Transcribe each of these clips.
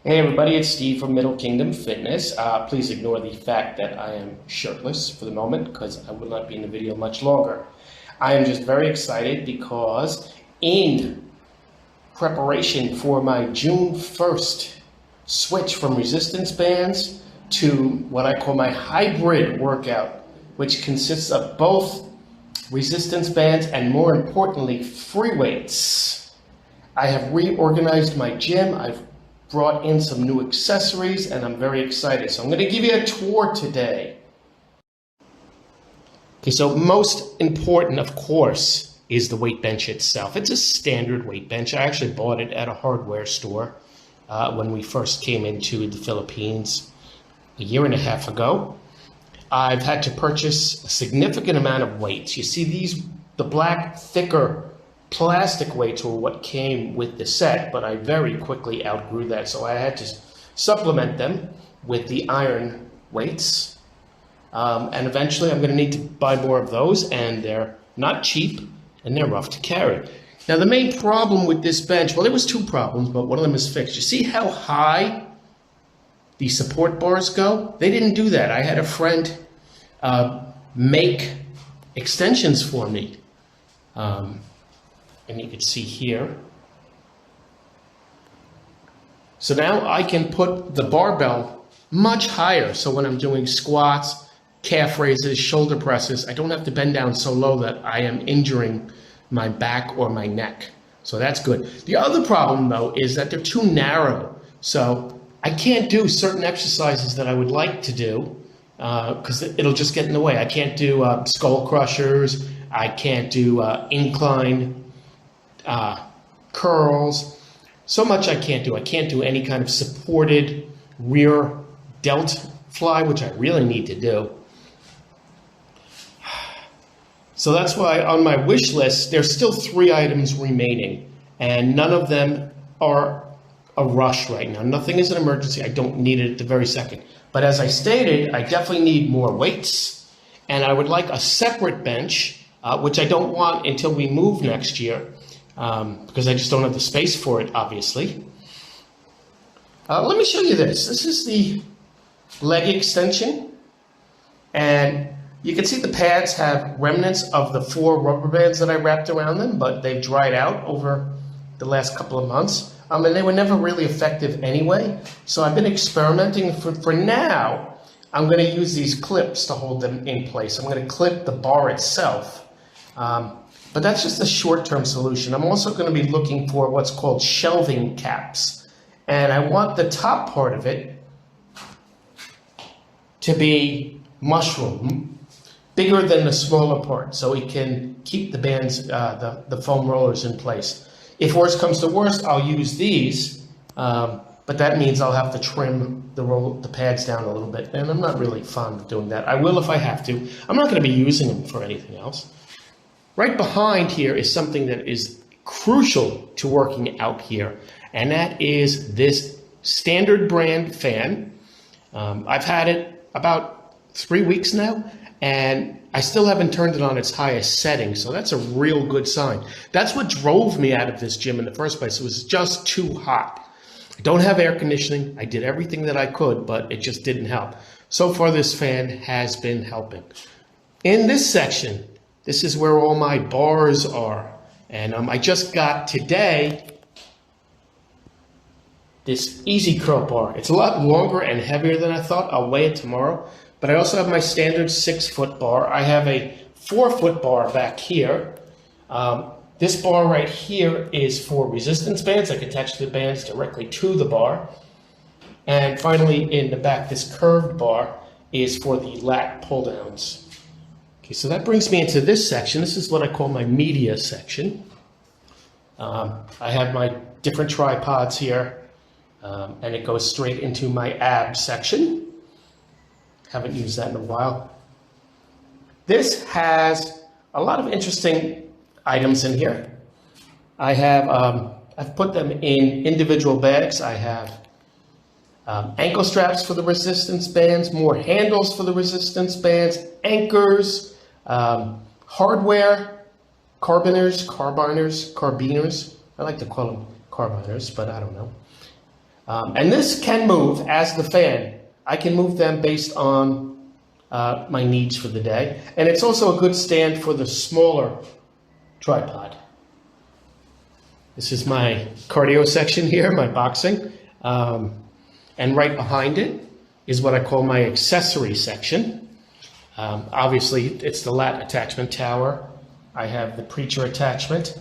Hey everybody, it's Steve from Middle Kingdom Fitness. Please ignore the fact that I am shirtless for the moment because I will not be in the video much longer. I am just very excited because in preparation for my June 1st switch from resistance bands to what I call my hybrid workout, which consists of both resistance bands and, more importantly, free weights. I have reorganized my gym. I've brought in some new accessories and I'm very excited. So I'm going to give you a tour today. Okay, so most important, of course, is the weight bench itself. It's a standard weight bench. I actually bought it at a hardware store when we first came into the Philippines a year and a half ago. I've had to purchase a significant amount of weights. You see the black, thicker plastic weights were what came with the set, but I very quickly outgrew that, so I had to supplement them with the iron weights. And eventually I'm going to need to buy more of those, and they're not cheap and they're rough to carry. Now the main problem with this bench, well, there was two problems, but one of them is fixed. You see how high the support bars go? They didn't do that. I had a friend make extensions for me. And you can see here. So now I can put the barbell much higher. So when I'm doing squats, calf raises, shoulder presses, I don't have to bend down so low that I am injuring my back or my neck. So that's good. The other problem though is that they're too narrow. So I can't do certain exercises that I would like to do because it'll just get in the way. I can't do skull crushers. I can't do incline curls. So much I can't do. I can't do any kind of supported rear delt fly, which I really need to do. So that's why on my wish list, there's still 3 items remaining, and none of them are a rush right now. Nothing is an emergency. I don't need it at the very second. But as I stated, I definitely need more weights, and I would like a separate bench, which I don't want until we move next year. Because I just don't have the space for it, obviously. Let me show you this. This is the leg extension. And you can see the pads have remnants of the 4 rubber bands that I wrapped around them, but they've dried out over the last couple of months. And they were never really effective anyway. So I've been experimenting. For now, I'm going to use these clips to hold them in place. I'm going to clip the bar itself. But that's just a short-term solution. I'm also going to be looking for what's called shelving caps. And I want the top part of it to be mushroom, bigger than the smaller part, so it can keep the bands, the foam rollers in place. If worse comes to worse, I'll use these, but that means I'll have to trim the pads down a little bit, and I'm not really fond of doing that. I will if I have to. I'm not going to be using them for anything else. Right behind here is something that is crucial to working out here, and that is this standard brand fan. I've had it about 3 weeks now, and I still haven't turned it on its highest setting, so that's a real good sign. That's what drove me out of this gym in the first place. It was just too hot. I don't have air conditioning. I did everything that I could, but it just didn't help. So far, this fan has been helping. In this section, this is where all my bars are. And I just got today this Easy Curl bar. It's a lot longer and heavier than I thought. I'll weigh it tomorrow. But I also have my standard 6-foot bar. I have a 4-foot bar back here. This bar right here is for resistance bands. I can attach the bands directly to the bar. And finally, in the back, this curved bar is for the lat pull downs. Okay, so that brings me into this section. This is what I call my media section. I have my different tripods here, and it goes straight into my ab section. Haven't used that in a while. This has a lot of interesting items in here. I have, I've put them in individual bags. I have ankle straps for the resistance bands, more handles for the resistance bands, anchors, hardware, carbiners. I like to call them carbiners, but I don't know. And this can move as the fan. I can move them based on my needs for the day. And it's also a good stand for the smaller tripod. This is my cardio section here, my boxing. And right behind it is what I call my accessory section. Obviously, it's the lat attachment tower. I have the preacher attachment.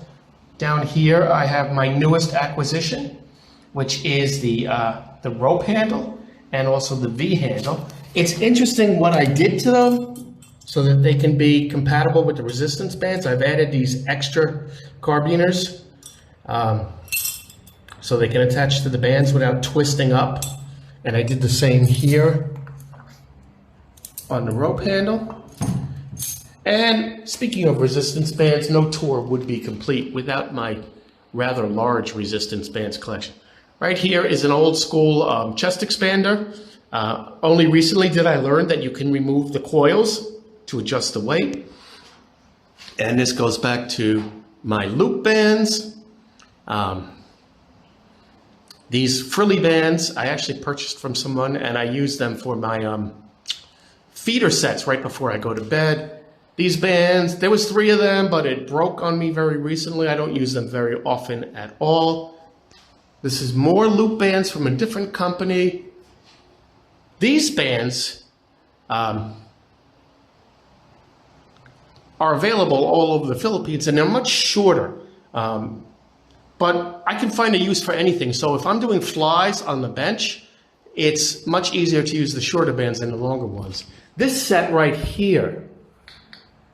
Down here, I have my newest acquisition, which is the rope handle and also the V handle. It's interesting what I did to them so that they can be compatible with the resistance bands. I've added these extra carabiners so they can attach to the bands without twisting up. And I did the same here on the rope handle. And speaking of resistance bands, no tour would be complete without my rather large resistance bands collection. Right here is an old school chest expander. Only recently did I learn that you can remove the coils to adjust the weight. And this goes back to my loop bands. These frilly bands I actually purchased from someone, and I use them for my feeder sets right before I go to bed. These bands, there was 3 of them, but it broke on me very recently. I don't use them very often at all. This is more loop bands from a different company. These bands are available all over the Philippines, and they're much shorter. But I can find a use for anything. So if I'm doing flies on the bench, it's much easier to use the shorter bands than the longer ones. This set right here,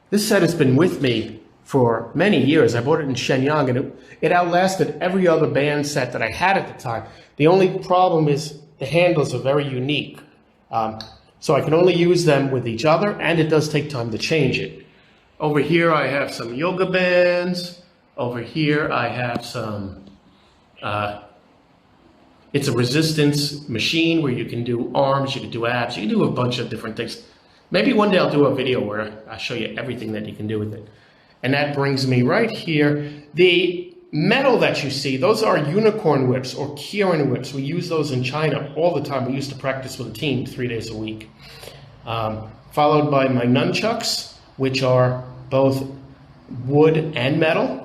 this set has been with me for many years. I bought it in Shenyang, and it outlasted every other band set that I had at the time. The only problem is the handles are very unique. So I can only use them with each other, and it does take time to change it. Over here I have some yoga bands. Over here I have some, it's a resistance machine where you can do arms, you can do abs, you can do a bunch of different things. Maybe one day I'll do a video where I'll show you everything that you can do with it. And that brings me right here. The metal that you see, those are unicorn whips or Kirin whips. We use those in China all the time. We used to practice with a team 3 days a week. Followed by my nunchucks, which are both wood and metal.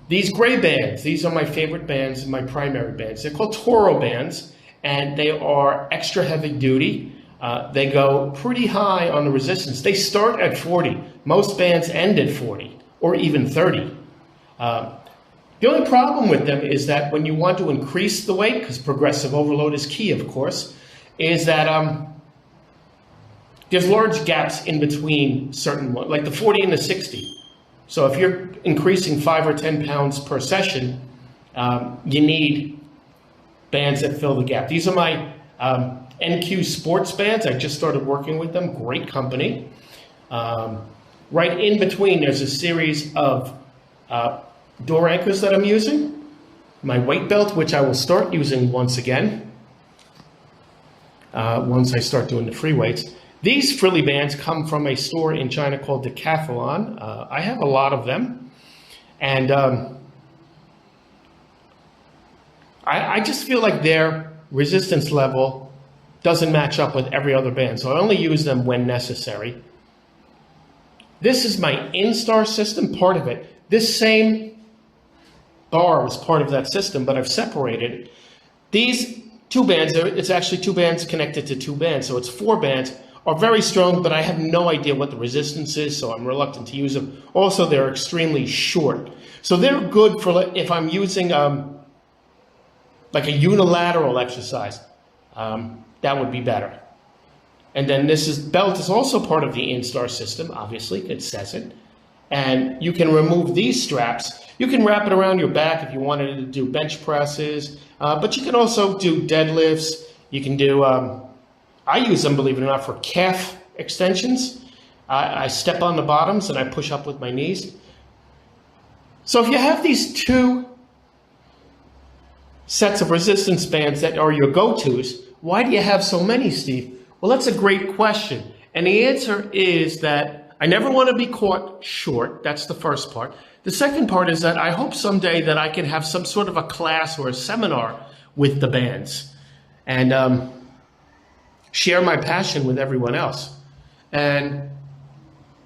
These gray bands, these are my favorite bands, my primary bands. They're called Toro bands, and they are extra heavy duty. They go pretty high on the resistance. They start at 40. Most bands end at 40 or even 30. The only problem with them is that when you want to increase the weight, because progressive overload is key, of course, is that there's large gaps in between certain ones, like the 40 and the 60. So if you're increasing 5 or 10 pounds per session, you need bands that fill the gap. These are my NQ sports bands. I just started working with them. Great company. Right in between, there's a series of door anchors that I'm using. My weight belt, which I will start using once again, once I start doing the free weights. These frilly bands come from a store in China called Decathlon. I have a lot of them. And I just feel like their resistance level doesn't match up with every other band. So I only use them when necessary. This is my Instar system, part of it. This same bar was part of that system, but I've separated it. These 2 bands, it's actually 2 bands connected to 2 bands, so it's 4 bands, are very strong, but I have no idea what the resistance is, so I'm reluctant to use them. Also, they're extremely short. So they're good for if I'm using like a unilateral exercise. That would be better. And then belt is also part of the Instar system, obviously, it says it. And you can remove these straps. You can wrap it around your back if you wanted to do bench presses, but you can also do deadlifts. You can do, I use them, believe it or not, for calf extensions. I step on the bottoms and I push up with my knees. So if you have these 2 sets of resistance bands that are your go-tos, why do you have so many, Steve? Well, that's a great question. And the answer is that I never want to be caught short. That's the first part. The second part is that I hope someday that I can have some sort of a class or a seminar with the bands and share my passion with everyone else. And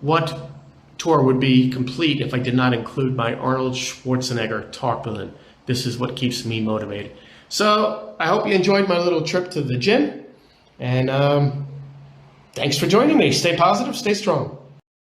what tour would be complete if I did not include my Arnold Schwarzenegger tarpaulin? This is what keeps me motivated. So I hope you enjoyed my little trip to the gym, and thanks for joining me. Stay positive, stay strong.